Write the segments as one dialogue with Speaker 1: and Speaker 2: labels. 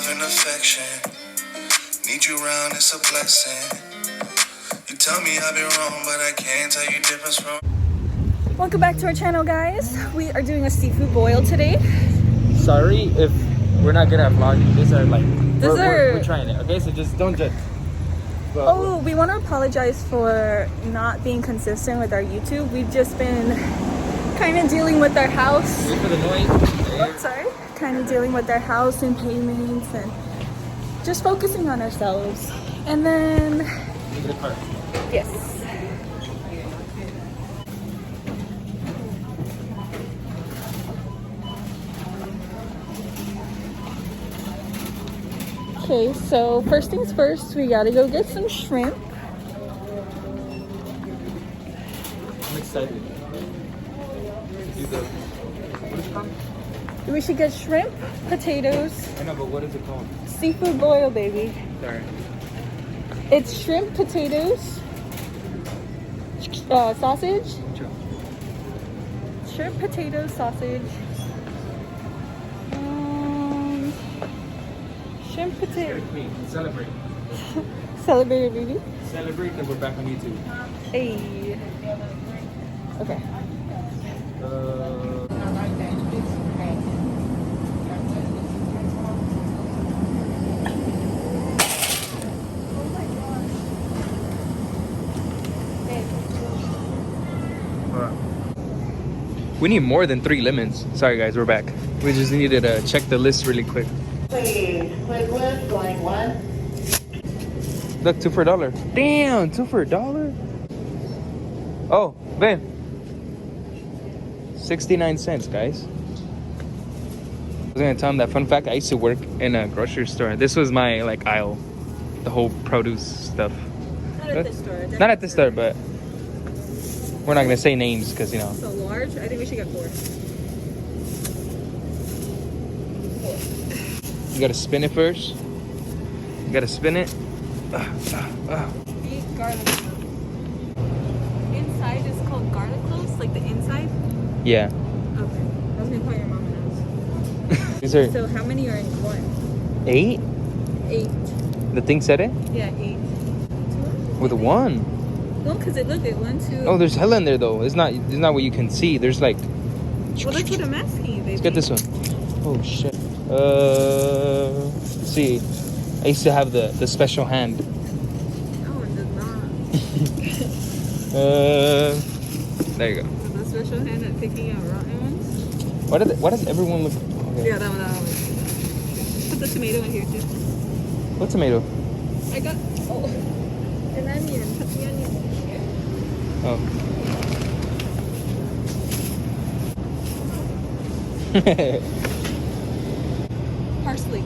Speaker 1: love and affection. Need you around, it's a blessing. You tell me I've been wrong, but I can't tell you difference from.
Speaker 2: Welcome back to our channel, guys. We are doing a seafood boil today.
Speaker 3: Sorry if we're not good at vlogging. We're trying it, okay? So just don't judge.
Speaker 2: Oh, we want to apologize for not being consistent with our YouTube. We've just been kind of dealing with our house.
Speaker 3: Wait for the noise.
Speaker 2: Oh, sorry. Kind of dealing with our house and payments and just focusing on ourselves. And then,
Speaker 3: Look at the car.
Speaker 2: yes. Okay, so first things first, we gotta go get some shrimp.
Speaker 3: I'm excited. To do the, what is it called?
Speaker 2: We should get shrimp, potatoes,
Speaker 3: I know, but what is it called?
Speaker 2: seafood boil, baby.
Speaker 3: Sorry.
Speaker 2: It's shrimp, potatoes, sausage,
Speaker 3: Sure.
Speaker 2: shrimp, potatoes, sausage, shrimp, potato.
Speaker 3: Clean. Celebrate.
Speaker 2: Celebrate it, baby.
Speaker 3: Celebrate that we're back on YouTube.
Speaker 2: Hey. Okay.
Speaker 3: We need more than 3 lemons. Sorry guys, we're back. We just needed to check the list really quick.
Speaker 4: Please, quick list, going one.
Speaker 3: Look, 2 for $1. Damn, 2 for $1? Oh, man. 69 cents, guys. I was gonna tell him that fun fact. I used to work in a grocery store. This was my aisle, the whole produce stuff.
Speaker 2: Not at this store.
Speaker 3: Not at this store, but we're not gonna say names because you know.
Speaker 2: So large? I think we should get 4.
Speaker 3: You gotta spin it first. You gotta spin it.
Speaker 2: Eat garlic. Inside is called garlic cloves, like the inside?
Speaker 3: Yeah.
Speaker 2: Okay. I was gonna call your mom and ask.
Speaker 3: These are
Speaker 2: So how many are in one?
Speaker 3: 8.
Speaker 2: 8.
Speaker 3: The thing said it
Speaker 2: Yeah, 8.
Speaker 3: with a 1.
Speaker 2: No, because it looked at 1, 2.
Speaker 3: Oh, there's hella in there though. It's not what you can see. There's like.
Speaker 2: Well, that's what I'm asking you, baby.
Speaker 3: Let's get this one. Oh shit. Let's see. I used to have the special hand.
Speaker 2: No, it does not.
Speaker 3: There you go.
Speaker 2: The special hand at picking out rotten ones?
Speaker 3: Why does everyone look? Okay.
Speaker 2: Yeah, that one. Put the tomato in here too.
Speaker 3: What tomato?
Speaker 2: I got an onion. Put the onion in here.
Speaker 3: Oh.
Speaker 2: Parsley.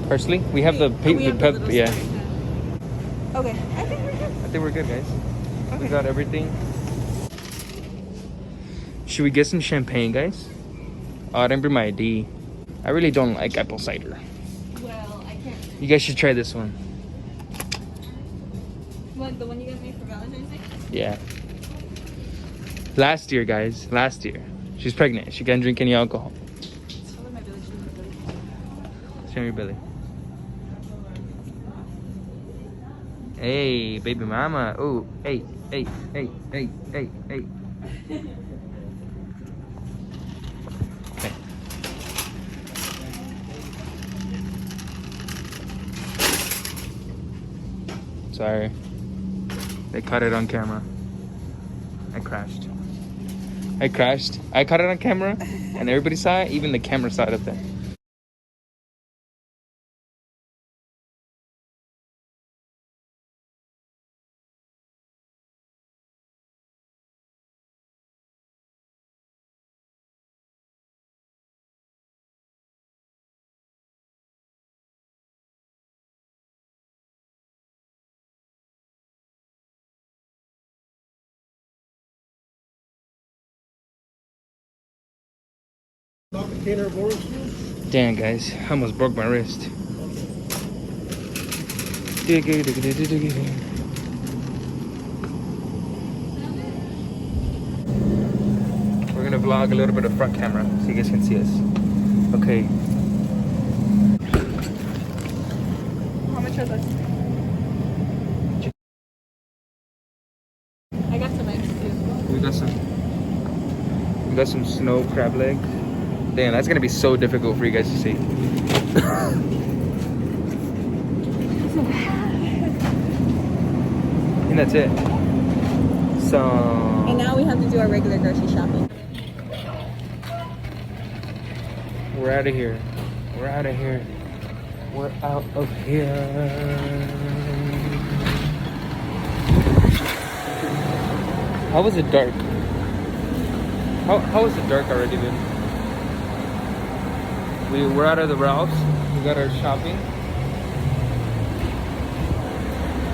Speaker 3: Parsley? We have the
Speaker 2: we have the little
Speaker 3: yeah.
Speaker 2: square, okay, I think we're good.
Speaker 3: I think we're good, guys.
Speaker 2: Okay.
Speaker 3: We got everything. Should we get some champagne, guys? Oh, I didn't bring my ID. I really don't like apple cider.
Speaker 2: Well, I can't.
Speaker 3: You guys should try this one.
Speaker 2: What, the one you got me for Valentine's Day?
Speaker 3: Yeah. Last year, guys. Last year. She's pregnant. She can't drink any alcohol.
Speaker 2: Show me my belly, show me my belly.
Speaker 3: Show me your belly. Hey, baby mama. Oh, hey, hey, hey, hey, hey, hey. Okay. Sorry. They caught it on camera. I crashed. I caught it on camera, and everybody saw it. Even the camera saw it up there. Damn, guys, I almost broke my wrist. We're gonna vlog a little bit of front camera so you guys can see us. Okay.
Speaker 2: Trust us. I got some eggs too.
Speaker 3: We got some snow crab legs. Damn, that's gonna be so difficult for you guys to see. And that's it. So.
Speaker 2: And now we have to do our regular grocery shopping.
Speaker 3: We're out of here. We're out of here. We're out of here. How was it dark? How was it dark already then? We're out of the Ralphs. We got our shopping.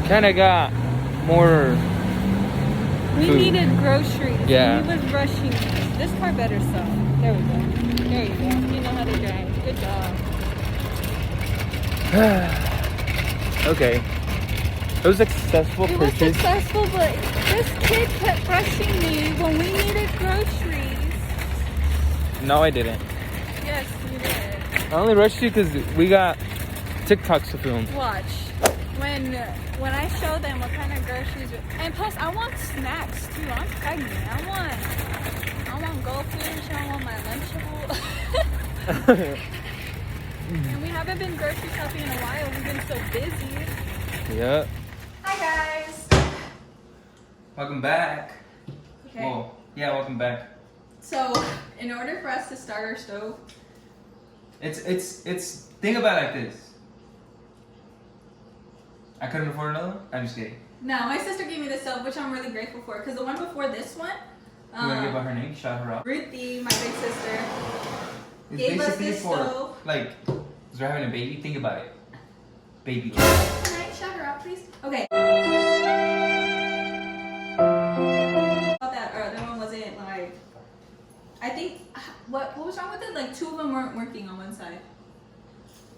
Speaker 3: Kinda got more
Speaker 2: We
Speaker 3: food.
Speaker 2: needed groceries.
Speaker 3: Yeah.
Speaker 2: He was rushing. This car better sell. There we go. There you go. You know how to drive. Good job.
Speaker 3: Okay. It was a successful
Speaker 2: It was
Speaker 3: purchase.
Speaker 2: successful, but this kid kept rushing me when we needed groceries.
Speaker 3: No, I didn't.
Speaker 2: Yes, you did.
Speaker 3: I only rushed you because we got TikToks to film.
Speaker 2: Watch. When I show them what kind of groceries, and plus I want snacks too. I'm pregnant. I want goldfish. I want my Lunchable. And we haven't been grocery shopping in a while. We've been so busy.
Speaker 3: Yep.
Speaker 2: Hi guys.
Speaker 3: Welcome back.
Speaker 2: Okay.
Speaker 3: Whoa. Yeah, welcome back.
Speaker 2: So, in order for us to start our stove,
Speaker 3: It's think about it like this. I couldn't afford another one? I'm just kidding.
Speaker 2: no, my sister gave me this stove, which I'm really grateful for, because the one before this one,
Speaker 3: You wanna give out her name? Shout her out.
Speaker 2: Ruthie, my big sister,
Speaker 3: It's
Speaker 2: gave us
Speaker 3: basically
Speaker 2: this
Speaker 3: for
Speaker 2: stove.
Speaker 3: like, as we're having a baby, think about it. Baby.
Speaker 2: Can I shout her out, please? Okay. That other one wasn't like. I think what was wrong with it? Like 2 of them weren't working on one side,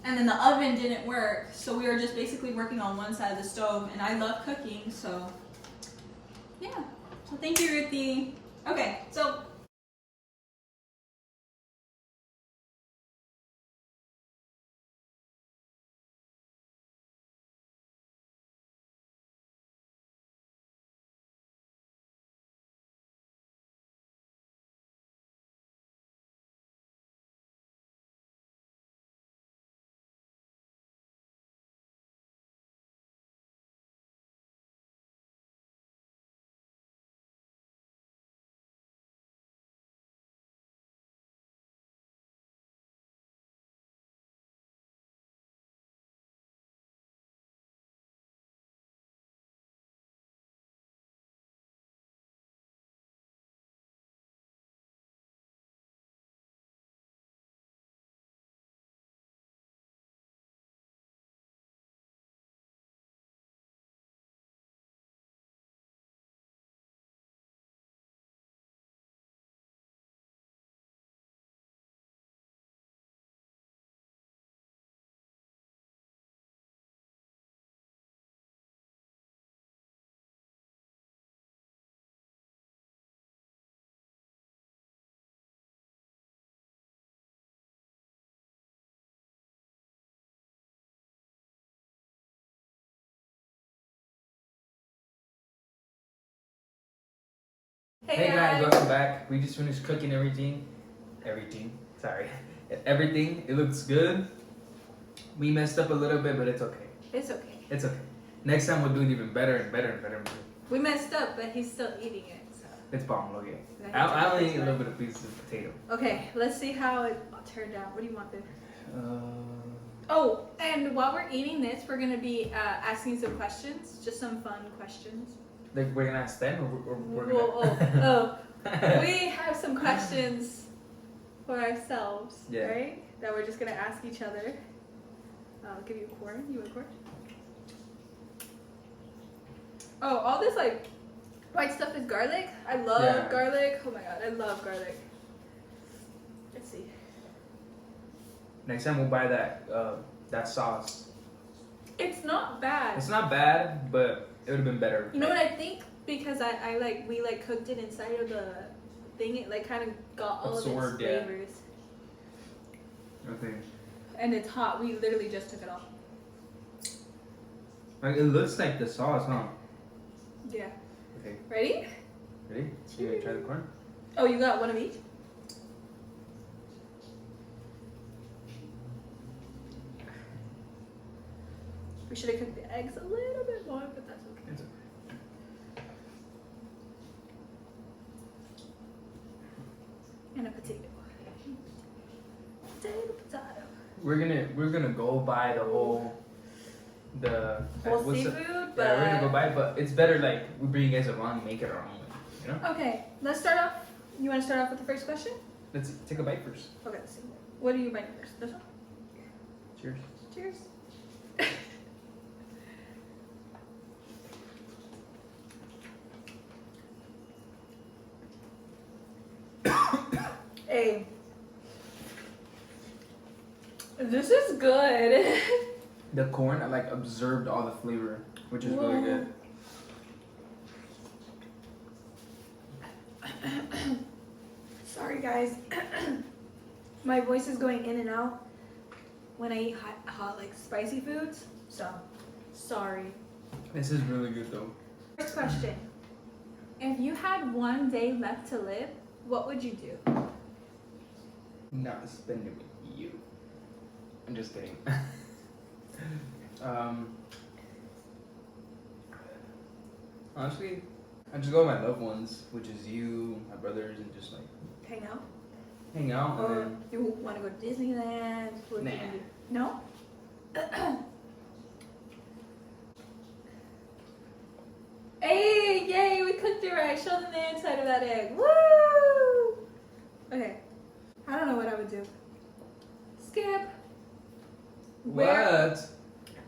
Speaker 2: and then the oven didn't work. So we were just basically working on one side of the stove. And I love cooking, so yeah. So thank you, Ruthie. Okay, so.
Speaker 3: Hey guys, welcome back. We just finished cooking everything. Sorry. Everything. It looks good. We messed up a little bit, but it's okay.
Speaker 2: It's okay.
Speaker 3: It's okay. Next time we'll do it even better and better and better.
Speaker 2: We messed up, but he's still eating it. So.
Speaker 3: It's bomb, look at it.
Speaker 2: Yeah,
Speaker 3: I only
Speaker 2: it's
Speaker 3: eat a
Speaker 2: better.
Speaker 3: little bit of pieces of potato.
Speaker 2: Okay, let's see how it turned out. What do you want there?
Speaker 3: Uh,
Speaker 2: Oh, and while we're eating this, we're gonna be asking some questions, just some fun questions.
Speaker 3: like we're gonna ask them, or we're
Speaker 2: Whoa,
Speaker 3: gonna.
Speaker 2: We have some questions for ourselves,
Speaker 3: Yeah.
Speaker 2: right? That we're just gonna ask each other. I'll give you a corn. You want a corn? Oh, all this like white stuff is garlic. I love
Speaker 3: Yeah.
Speaker 2: garlic. Oh my god, I love garlic. Let's see.
Speaker 3: Next time we'll buy that sauce.
Speaker 2: It's not bad.
Speaker 3: It's not bad, but it would have been better.
Speaker 2: You know what I think? Because we cooked it inside of the thing. It like kind of got all of its
Speaker 3: Absorbed, yeah.
Speaker 2: flavors.
Speaker 3: Okay.
Speaker 2: And it's hot. We literally just took it off.
Speaker 3: Like, it looks like the sauce, huh?
Speaker 2: Yeah.
Speaker 3: Okay.
Speaker 2: Ready?
Speaker 3: Ready? You gonna try the corn?
Speaker 2: Oh, you got one of each? We should have cooked the eggs a little bit more, but that's okay.
Speaker 3: It's
Speaker 2: And a potato. Potato.
Speaker 3: We're gonna go by the whole
Speaker 2: Whole
Speaker 3: what's the-
Speaker 2: seafood,
Speaker 3: Yeah, we're gonna go
Speaker 2: but
Speaker 3: by, but it's better like we bring you guys along, make it our own, you know.
Speaker 2: okay. Let's start off. You want to start off with the first question?
Speaker 3: Let's take a bite first.
Speaker 2: Okay. Let's see. What do you bite first? This one.
Speaker 3: Cheers.
Speaker 2: Cheers. Hey, this is good.
Speaker 3: The corn, I like absorbed all the flavor, which is really good.
Speaker 2: Sorry, guys. My voice is going in and out when I eat hot, like spicy foods. So, sorry.
Speaker 3: This is really good though.
Speaker 2: First question: if you had one day left to live, what would you do?
Speaker 3: Not spend it with you. I'm just kidding. Honestly, I just go with my loved ones, which is you, my brothers, and just like
Speaker 2: Hang out.
Speaker 3: hang out.
Speaker 2: Or
Speaker 3: And
Speaker 2: you want to go to Disneyland? What
Speaker 3: Nah.
Speaker 2: you gonna do? No. Hey, yay, we cooked it right. Show them the inside of that egg. Woo! Okay. I don't know what I would do. Skip. Where?
Speaker 3: what?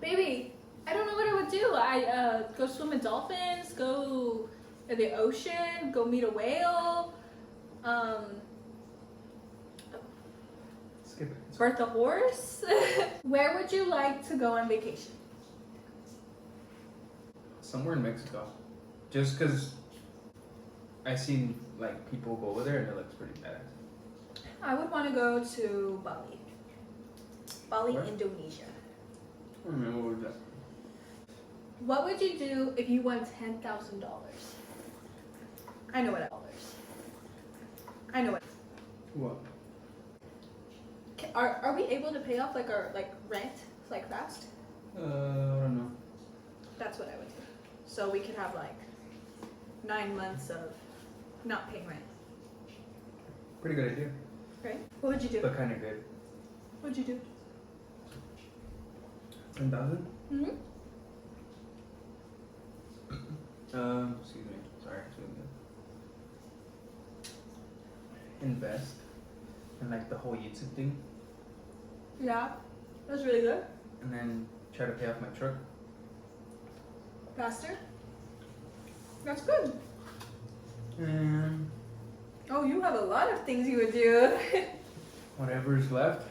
Speaker 2: Baby, I don't know what I would do. I go swim with dolphins, go in the ocean, go meet a whale,
Speaker 3: Skip it.
Speaker 2: birth a horse. Where would you like to go on vacation?
Speaker 3: Somewhere in Mexico, just cause I seen like people go over there and it looks pretty badass.
Speaker 2: I would want to go to Bali. Bali,
Speaker 3: Where?
Speaker 2: Indonesia.
Speaker 3: I don't know what was that.
Speaker 2: What would you do if you won $10,000? I know what dollars. I know what.
Speaker 3: What?
Speaker 2: Are we able to pay off like our rent like fast?
Speaker 3: I don't know.
Speaker 2: That's what I would do. So we could have like 9 months of not paying rent.
Speaker 3: Pretty good idea,
Speaker 2: Right? What would you do?
Speaker 3: but kind of good.
Speaker 2: What would you do?
Speaker 3: 10,000?
Speaker 2: Mm-hmm.
Speaker 3: Excuse me. Sorry. Invest in like the whole YouTube thing,
Speaker 2: Yeah. That's really good.
Speaker 3: and then try to pay off my truck.
Speaker 2: Faster? That's good.
Speaker 3: And
Speaker 2: Oh, you have a lot of things you would do.
Speaker 3: whatever's left,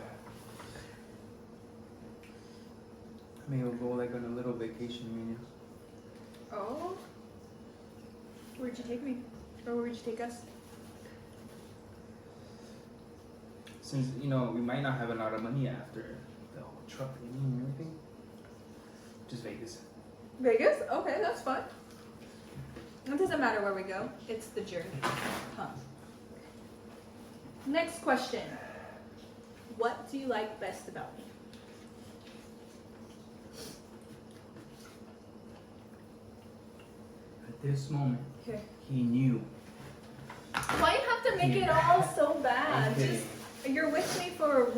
Speaker 3: maybe we'll go like on a little vacation reunion.
Speaker 2: Oh. Where'd you take me? Or where'd you take us?
Speaker 3: Since we might not have a lot of money after the whole truck thing and everything. Just Vegas.
Speaker 2: Vegas? Okay, that's fun. It doesn't matter where we go. It's the journey. Huh. Next question. What do you like best about me?
Speaker 3: At this moment,
Speaker 2: Okay.
Speaker 3: he knew.
Speaker 2: Why you have to make it all so
Speaker 3: I'm
Speaker 2: bad?
Speaker 3: kidding.
Speaker 2: Just you're with me for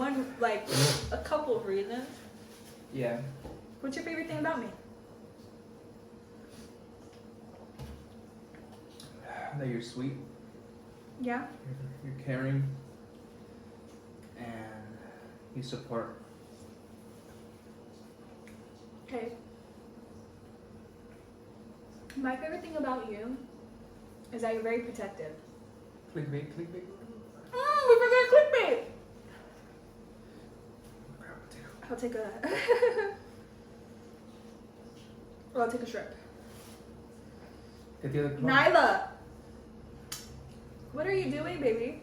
Speaker 2: a couple of reasons.
Speaker 3: Yeah.
Speaker 2: What's your favorite thing about me?
Speaker 3: That you're sweet,
Speaker 2: Yeah.
Speaker 3: you're caring, and you support.
Speaker 2: Okay. My favorite thing about you is that you're very protective.
Speaker 3: Clickbait.
Speaker 2: We forgot clickbait. I'll take a. Or I'll take a shrimp.
Speaker 3: Get the other plum.
Speaker 2: Nyla, what are you doing, baby?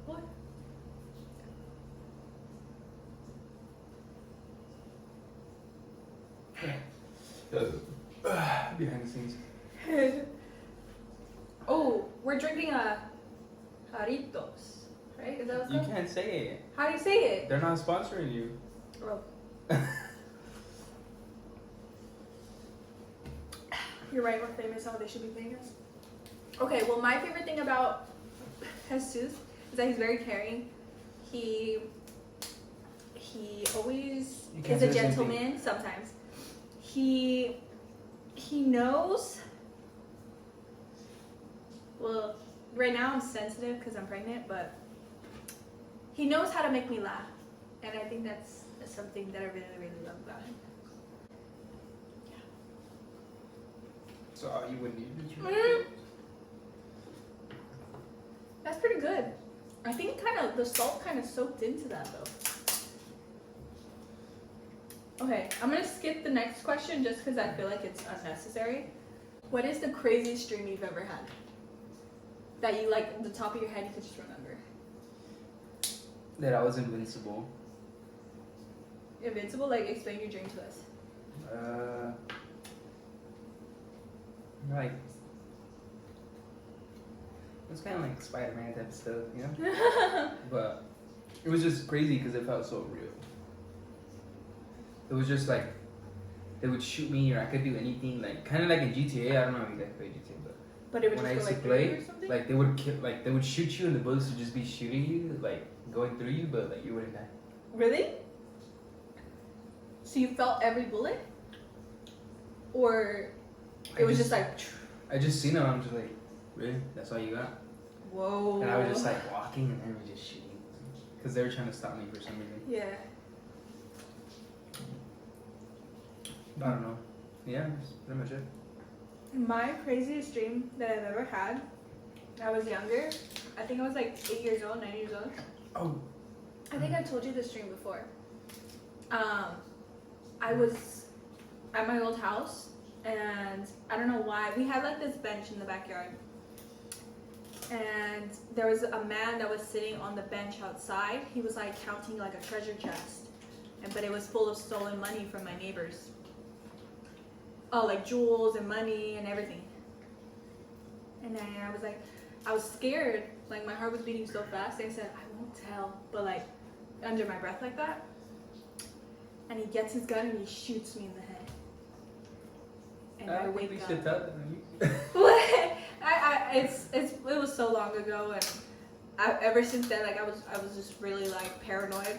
Speaker 2: What?
Speaker 3: Behind the scenes.
Speaker 2: Oh, we're drinking a Jaritos, right? Is that what's
Speaker 3: You
Speaker 2: called?
Speaker 3: can't say it.
Speaker 2: How do you say it?
Speaker 3: They're not sponsoring you.
Speaker 2: Oh. You're right, we're famous, how they should be paying us. Okay, well, my favorite thing about Jesus is that he's very caring. He always
Speaker 3: You can't
Speaker 2: is
Speaker 3: say
Speaker 2: a
Speaker 3: the same
Speaker 2: gentleman. Sometimes he knows. Well, right now I'm sensitive because I'm pregnant, but he knows how to make me laugh, and I think that's something that I really, really love about him.
Speaker 3: So you wouldn't need to.
Speaker 2: Mm. That's pretty good. I think the salt kind of soaked into that though. Okay, I'm gonna skip the next question just because I feel like it's unnecessary. What is the craziest dream you've ever had? That you, like, at the top of your head, you could just remember.
Speaker 3: That I was invincible.
Speaker 2: Invincible? Like, explain your dream to us.
Speaker 3: Like, it's kind of like Spider-Man type stuff, you know? But it was just crazy because it felt so real. It was just like they would shoot me or I could do anything, like kind of like in GTA. I don't know if you guys play GTA,
Speaker 2: But it would
Speaker 3: when I
Speaker 2: just
Speaker 3: used
Speaker 2: go
Speaker 3: to
Speaker 2: like through you
Speaker 3: play,
Speaker 2: or something?
Speaker 3: like they would kill, like they would shoot you and the bullets would just be shooting you, like going through you, but like you wouldn't die.
Speaker 2: Really? So you felt every bullet? Or it was just like...
Speaker 3: I just seen them. I'm just like, really? That's all you got?
Speaker 2: Whoa.
Speaker 3: And I was just like walking and they were just shooting because they were trying to stop me for some reason.
Speaker 2: Yeah.
Speaker 3: I don't know. Yeah, that's pretty much it.
Speaker 2: My craziest dream that I've ever had, I was younger. I think I was like 8 years old, 9 years old.
Speaker 3: Oh.
Speaker 2: I think I told you this dream before. I was at my old house, and I don't know why. We had like this bench in the backyard. And there was a man that was sitting on the bench outside. He was like counting like a treasure chest. But it was full of stolen money from my neighbors. Oh, like jewels and money and everything. And then I was scared. Like my heart was beating so fast. And I said, I won't tell. But like under my breath like that. And he gets his gun and he shoots me in the head. And I wake up.
Speaker 3: Should tell them.
Speaker 2: It was so long ago, and ever since then, like I was just really like paranoid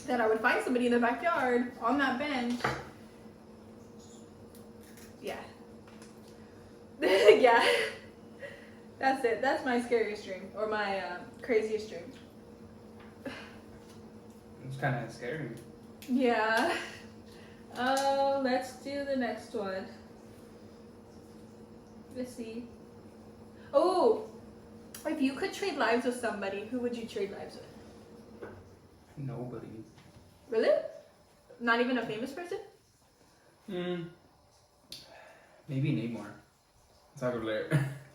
Speaker 2: that I would find somebody in the backyard on that bench. Yeah. Yeah. That's it. That's my scariest dream, or my craziest dream.
Speaker 3: It's kind of scary.
Speaker 2: Yeah. Let's do the next one. Let's see. Oh, if you could trade lives with somebody, who would you trade lives with?
Speaker 3: Nobody.
Speaker 2: Really? Not even a famous person?
Speaker 3: Maybe Neymar. Soccer player.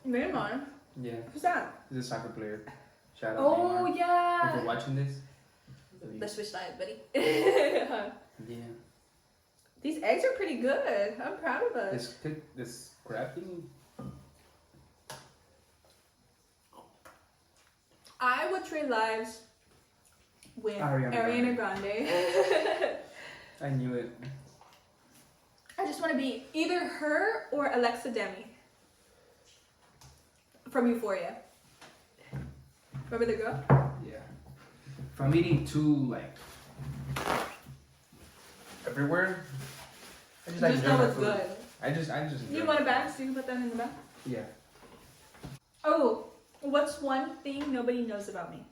Speaker 2: Neymar?
Speaker 3: Yeah.
Speaker 2: Who's that?
Speaker 3: He's a soccer player. Shout out
Speaker 2: Oh,
Speaker 3: Neymar. If
Speaker 2: yeah.
Speaker 3: you're watching this.
Speaker 2: Let's switch lives, buddy.
Speaker 3: Yeah.
Speaker 2: These eggs are pretty good. I'm proud of us.
Speaker 3: This crab thing.
Speaker 2: I would trade lives with Ariana Grande.
Speaker 3: I knew it.
Speaker 2: I just want to be either her or Alexa Demi from Euphoria. Remember the girl?
Speaker 3: Yeah. If I'm eating too like everywhere, I just like
Speaker 2: Just
Speaker 3: enjoy
Speaker 2: know
Speaker 3: my
Speaker 2: it's
Speaker 3: food.
Speaker 2: good.
Speaker 3: I just enjoy
Speaker 2: You want a bag, so you can put that in the bag?
Speaker 3: Yeah.
Speaker 2: Oh, what's one thing nobody knows about me?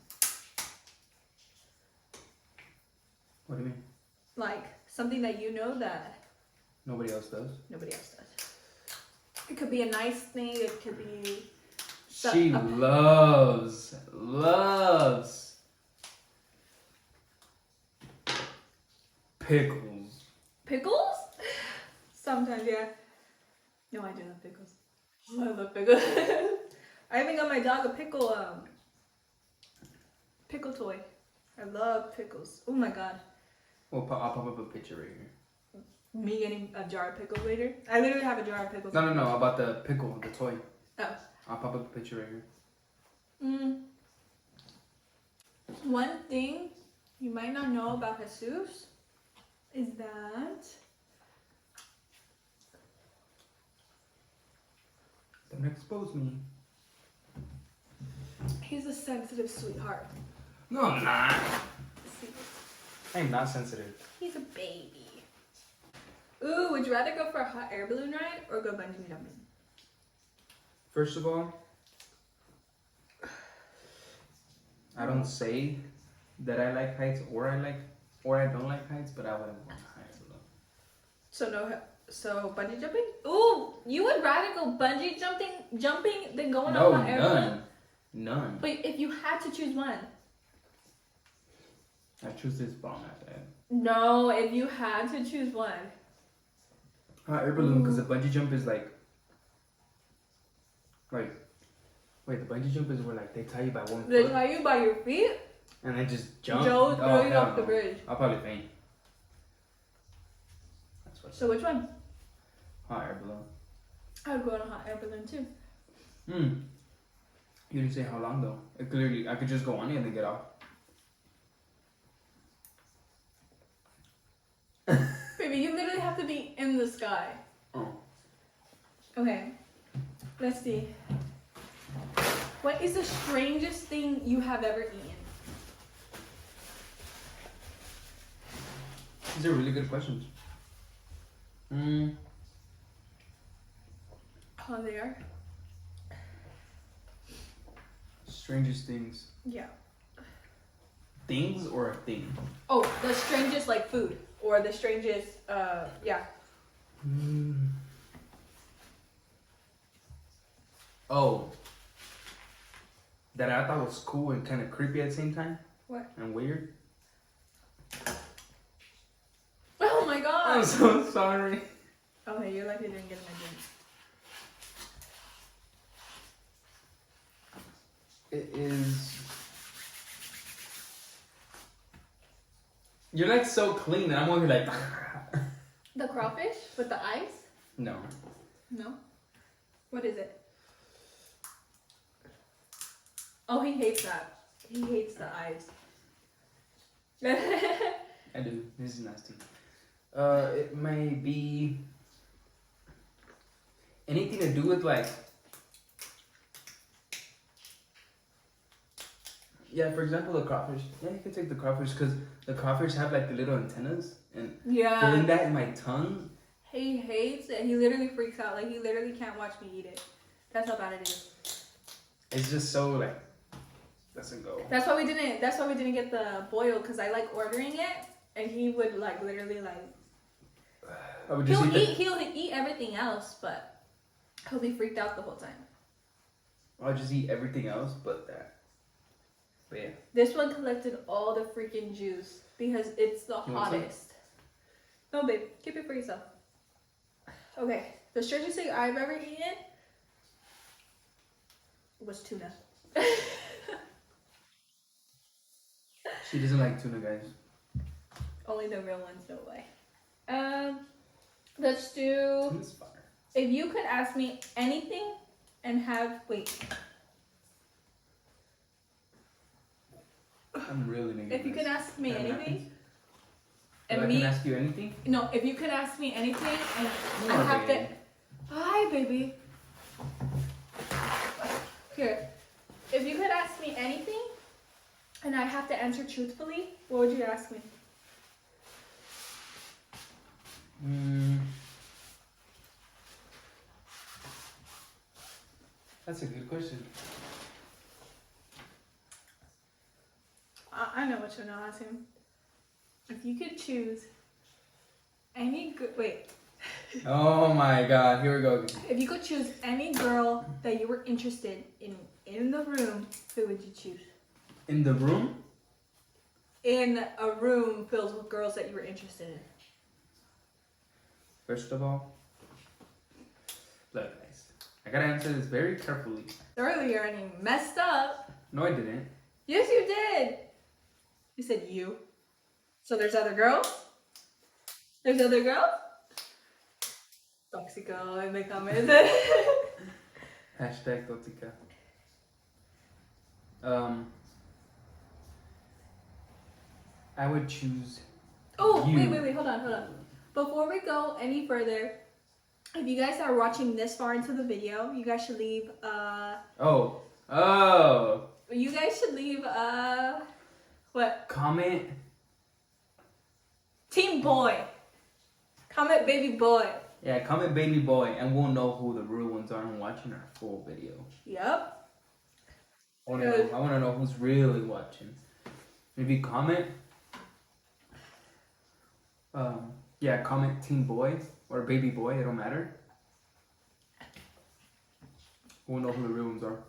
Speaker 3: What do you mean?
Speaker 2: Like something that you know that
Speaker 3: Nobody else does.
Speaker 2: nobody else does. It could be a nice thing. It could be.
Speaker 3: She loves pickles.
Speaker 2: Pickles? Sometimes, yeah. No, I do love pickles. I love pickles. I even got my dog a pickle toy. I love pickles. Oh my god.
Speaker 3: Well, I'll pop up a picture right here.
Speaker 2: Me getting a jar of pickles later. I literally have a jar of pickles.
Speaker 3: No, about the pickle, the toy.
Speaker 2: Oh.
Speaker 3: I'll pop up a picture right here.
Speaker 2: One thing you might not know about Jesus is that
Speaker 3: Don't expose me.
Speaker 2: he's a sensitive sweetheart.
Speaker 3: No, I'm not.
Speaker 2: See,
Speaker 3: I'm not sensitive.
Speaker 2: he's a baby. Ooh, would you rather go for a hot air balloon ride or go bungee jumping?
Speaker 3: First of all, I don't say that I like heights or I don't like heights, but I wouldn't go on heights alone.
Speaker 2: So bungee jumping? Ooh, you would rather go bungee jumping than going on a hot air balloon?
Speaker 3: None.
Speaker 2: But if you had to choose one.
Speaker 3: I choose this bomb at that.
Speaker 2: No, if you had to choose one.
Speaker 3: Hot air balloon, because the bungee jump is like, wait, the bungee jump is where like they tie you by one
Speaker 2: They
Speaker 3: foot
Speaker 2: tie you by your feet?
Speaker 3: and then just jump.
Speaker 2: Joe throw you
Speaker 3: hell
Speaker 2: off the
Speaker 3: no.
Speaker 2: bridge.
Speaker 3: I'll probably faint. That's what.
Speaker 2: So which one?
Speaker 3: Hot air balloon.
Speaker 2: I would go on a hot air balloon too.
Speaker 3: You didn't say how long though. It clearly, I could just go on it and then get off.
Speaker 2: Baby, you literally have to be in the sky.
Speaker 3: Oh.
Speaker 2: Okay, let's see. What is the strangest thing you have ever eaten?
Speaker 3: These are really good questions.
Speaker 2: Oh, they are?
Speaker 3: Strangest things.
Speaker 2: Yeah.
Speaker 3: Things or a thing?
Speaker 2: Oh, the strangest like food. Or the strangest, yeah.
Speaker 3: Oh. That I thought was cool and kind of creepy at the same time.
Speaker 2: What?
Speaker 3: And weird.
Speaker 2: Oh my god!
Speaker 3: I'm so sorry.
Speaker 2: Oh, hey, you're lucky you didn't get my drink.
Speaker 3: It is. You're like so clean, and I'm over like.
Speaker 2: The crawfish with the eyes?
Speaker 3: No.
Speaker 2: No? What is it? Oh, he hates that. He hates the eyes.
Speaker 3: I do. This is nasty. It may be anything to do with like. Yeah, for example, the crawfish. Yeah, you can take the crawfish because the crawfish have like the little antennas, and
Speaker 2: Yeah.
Speaker 3: feeling that in my tongue.
Speaker 2: He hates it. He literally freaks out. Like, he literally can't watch me eat it. That's how bad it is.
Speaker 3: It's just so like doesn't go.
Speaker 2: That's why we didn't get the boil, because I like ordering it, and he would like literally like
Speaker 3: I would just
Speaker 2: he'll eat everything else, but he'll be freaked out the whole time.
Speaker 3: I'll just eat everything else but that. But yeah.
Speaker 2: This one collected all the freaking juice because it's the
Speaker 3: You want some?
Speaker 2: hottest. No, babe, keep it for yourself. Okay, the strangest thing I've ever eaten was tuna.
Speaker 3: She doesn't like tuna, guys.
Speaker 2: Only the real ones, no way. Let's do.
Speaker 3: Tuna's fire.
Speaker 2: If you could ask me anything and have
Speaker 3: I'm really negative.
Speaker 2: if you could ask me
Speaker 3: That
Speaker 2: anything,
Speaker 3: If I can ask you anything?
Speaker 2: no, if you could ask me anything and I
Speaker 3: No,
Speaker 2: have
Speaker 3: baby.
Speaker 2: to. Hi, baby. Here, if you could ask me anything and I have to answer truthfully, what would you ask me?
Speaker 3: That's a good question.
Speaker 2: I know what you're not asking. If you could choose any
Speaker 3: Oh my god, here we go again.
Speaker 2: if you could choose any girl that you were interested in the room, who would you choose?
Speaker 3: In the room?
Speaker 2: In a room filled with girls that you were interested in.
Speaker 3: First of all, look guys, I gotta answer this very carefully.
Speaker 2: Earlier, and you messed up.
Speaker 3: No, I didn't.
Speaker 2: Yes, you did. You said you. So there's other girls? There's other girls? Toxico in the comments.
Speaker 3: Hashtag Totica. I would choose.
Speaker 2: Oh,
Speaker 3: you.
Speaker 2: wait, hold on. Before we go any further, if you guys are watching this far into the video, you guys should leave
Speaker 3: Oh.
Speaker 2: you guys should leave what?
Speaker 3: Comment.
Speaker 2: Team boy. Comment baby boy.
Speaker 3: Yeah, comment baby boy, and we'll know who the real ones are and watching our full video.
Speaker 2: Yep.
Speaker 3: I want to know who's really watching. Maybe comment. Yeah, comment team boy or baby boy. It don't matter. We'll know who the real ones are.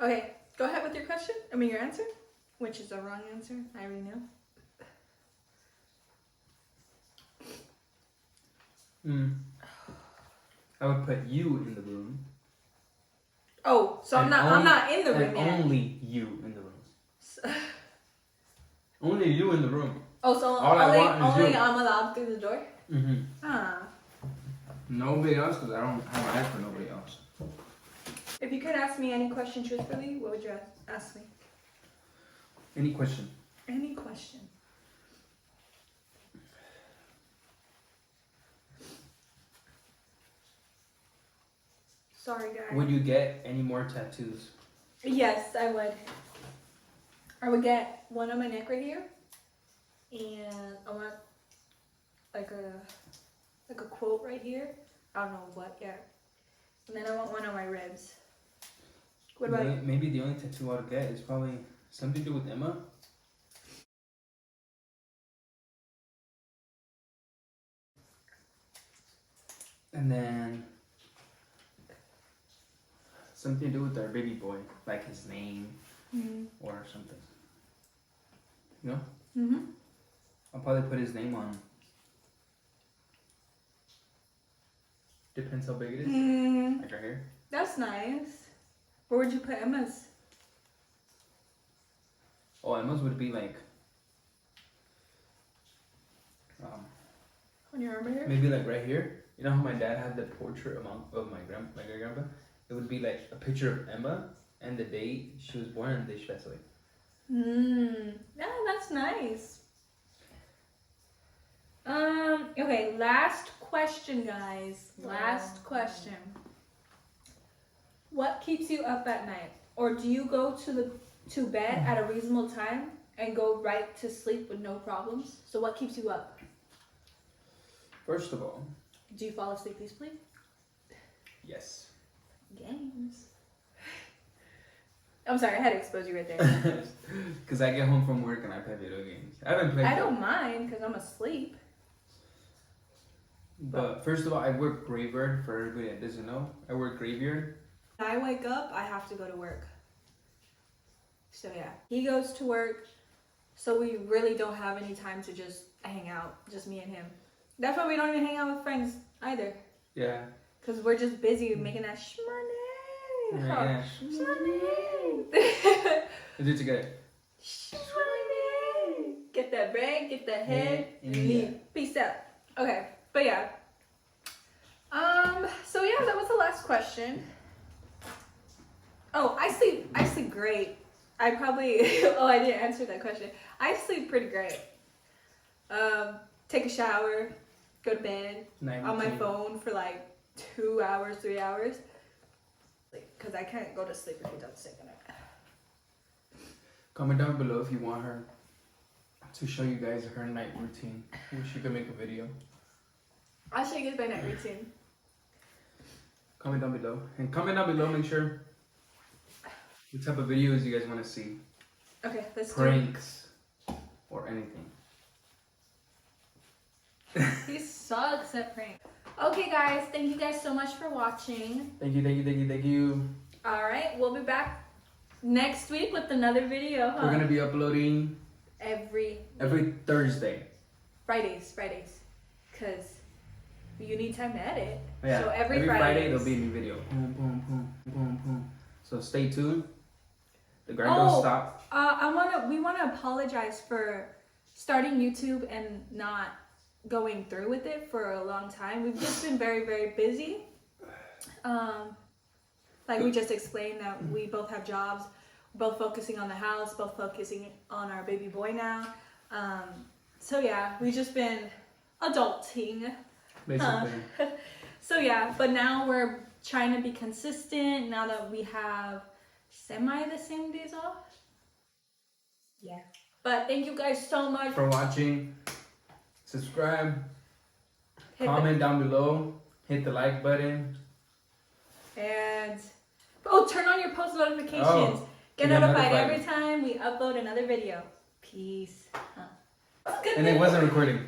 Speaker 2: Okay, go ahead with your question. I mean your answer, which is the wrong answer. I already know.
Speaker 3: I would put you in the room.
Speaker 2: Oh, so I'm not in the room yet.
Speaker 3: Only you in the room. Only you in the room.
Speaker 2: Oh, so only I'm allowed through the door?
Speaker 3: Mm-hmm.
Speaker 2: Ah.
Speaker 3: Nobody else, because I don't have eyes for nobody else.
Speaker 2: If you could ask me any question truthfully, what would you ask me?
Speaker 3: Any question?
Speaker 2: Any question. Sorry, guys.
Speaker 3: Would you get any more tattoos?
Speaker 2: Yes, I would. I would get one on my neck right here, and I want like a quote right here. I don't know what yet. And then I want one on my ribs. What about you?
Speaker 3: Maybe the only tattoo I would get is probably something to do with Emma. And then something to do with our baby boy, like his name or something. You know?
Speaker 2: Mm-hmm.
Speaker 3: I'll probably put his name on. Depends how big it is. Like right here.
Speaker 2: That's nice. Where would you put Emma's?
Speaker 3: Oh, Emma's would be like
Speaker 2: On your arm right here?
Speaker 3: maybe like right here. You know how my dad had the portrait of my great grandpa? It would be like a picture of Emma and the date she was born and the day she passed away.
Speaker 2: Yeah, that's nice. Okay, last question, guys. Last question. What keeps you up at night? Or do you go to bed at a reasonable time and go right to sleep with no problems? So what keeps you up?
Speaker 3: First of all,
Speaker 2: Do you fall asleep peacefully?
Speaker 3: yes.
Speaker 2: Games. I'm sorry, I had to expose you right there.
Speaker 3: Because I get home from work and I play video games. I haven't played.
Speaker 2: I don't mind because I'm asleep.
Speaker 3: But first of all, I work graveyard. For everybody that doesn't know, I work graveyard.
Speaker 2: When I wake up, I have to go to work. So yeah, he goes to work. So we really don't have any time to just hang out, just me and him. That's why we don't even hang out with friends either.
Speaker 3: Yeah.
Speaker 2: Because we're just busy making that shmoney.
Speaker 3: Yeah.
Speaker 2: Shmoney.
Speaker 3: Let's do it together.
Speaker 2: Shmoney. Get that bread, get that head, and
Speaker 3: Yeah.
Speaker 2: leave. Peace out. Okay, but yeah. So yeah, that was the last question. Oh, I sleep great. I probably I didn't answer that question. I sleep pretty great. Take a shower, go to bed, on my phone for like 2 hours, 3 hours. Because I can't go to sleep if you don't sleep in it.
Speaker 3: Comment down below if you want her to show you guys her night routine. Wish you could make a video.
Speaker 2: I'll show you guys my night routine.
Speaker 3: Comment down below. And comment down below, make sure what type of videos you guys want to see.
Speaker 2: Okay, let's
Speaker 3: Pranks or anything.
Speaker 2: do it. He sucks at prank. Okay guys, thank you guys so much for watching.
Speaker 3: Thank you.
Speaker 2: Alright, we'll be back next week with another video, huh?
Speaker 3: We're gonna be uploading
Speaker 2: every
Speaker 3: Thursday.
Speaker 2: Fridays. Cause you need time to edit.
Speaker 3: Yeah.
Speaker 2: So every
Speaker 3: Friday there'll be a new video. Boom. So stay tuned. The grind don't stop.
Speaker 2: We wanna apologize for starting YouTube and not going through with it for a long time. We've just been very, very busy. Like we just explained that we both have jobs, both focusing on the house, both focusing on our baby boy now. So yeah, we've just been adulting.
Speaker 3: Basically.
Speaker 2: So yeah, but now we're trying to be consistent now that we have semi the same days off. Yeah. But thank you guys so much
Speaker 3: For watching. Subscribe.
Speaker 2: Hit
Speaker 3: Comment down below. Hit the like button.
Speaker 2: and turn on your post notifications.
Speaker 3: Oh,
Speaker 2: Get
Speaker 3: get
Speaker 2: notified
Speaker 3: notified.
Speaker 2: every time we upload another video. Peace.
Speaker 3: And it wasn't recording.